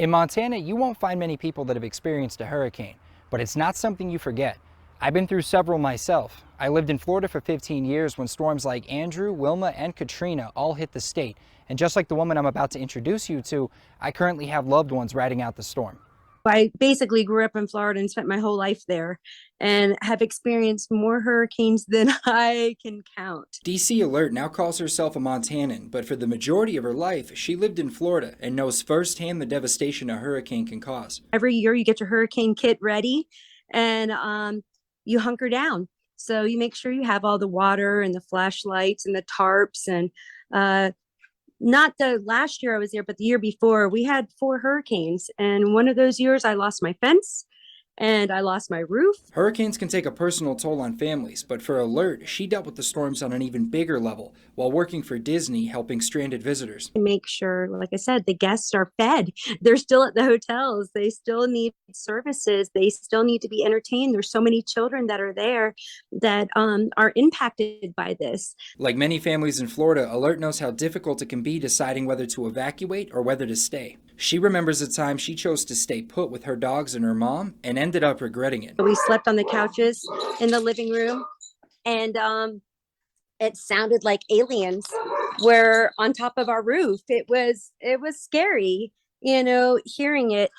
In Montana, you won't find many people that have experienced a hurricane, but it's not something you forget. I've been through several myself. I lived in Florida for 15 years when storms like Andrew, Wilma, and Katrina all hit the state. And just like the woman I'm about to introduce you to, I currently have loved ones riding out the storm. I basically grew up in Florida and spent my whole life there and have experienced more hurricanes than I can count. DC Alert now calls herself a Montanan, but for the majority of her life, she lived in Florida and knows firsthand the devastation a hurricane can cause. Every year you get your hurricane kit ready and you hunker down. So you make sure you have all the water and the flashlights and the tarps and not the last year I was there, but the year before, we had four hurricanes. And one of those years, I lost my fence and I lost my roof. Hurricanes can take a personal toll on families, but for Alert, she dealt with the storms on an even bigger level while working for Disney helping stranded visitors. Make sure, like I said, the guests are fed. They're still at the hotels. They still need services. They still need to be entertained. There's so many children that are there that are impacted by this. Like many families in Florida, Alert knows how difficult it can be deciding whether to evacuate or whether to stay. She remembers a time she chose to stay put with her dogs and her mom and ended up regretting it. We slept on the couches in the living room, and it sounded like aliens were on top of our roof. It was scary, hearing it.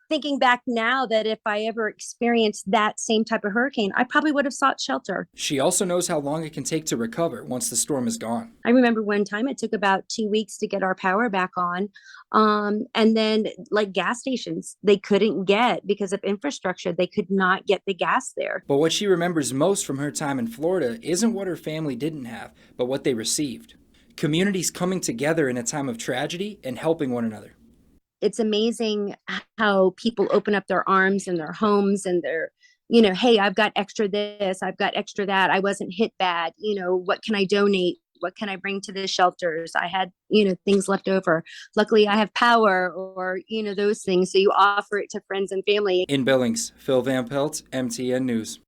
Thinking back now that if I ever experienced that same type of hurricane, I probably would have sought shelter. She also knows how long it can take to recover once the storm is gone. I remember one time it took about 2 weeks to get our power back on. And then like gas stations, they couldn't get because of infrastructure. They could not get the gas there. But what she remembers most from her time in Florida isn't what her family didn't have, but what they received. Communities coming together in a time of tragedy and helping one another. It's amazing how people open up their arms and their homes and their, hey, I've got extra this, I've got extra that. I wasn't hit bad. What can I donate? What can I bring to the shelters? I had, things left over. Luckily, I have power or, those things. So you offer it to friends and family. In Billings, Phil Van Pelt, MTN News.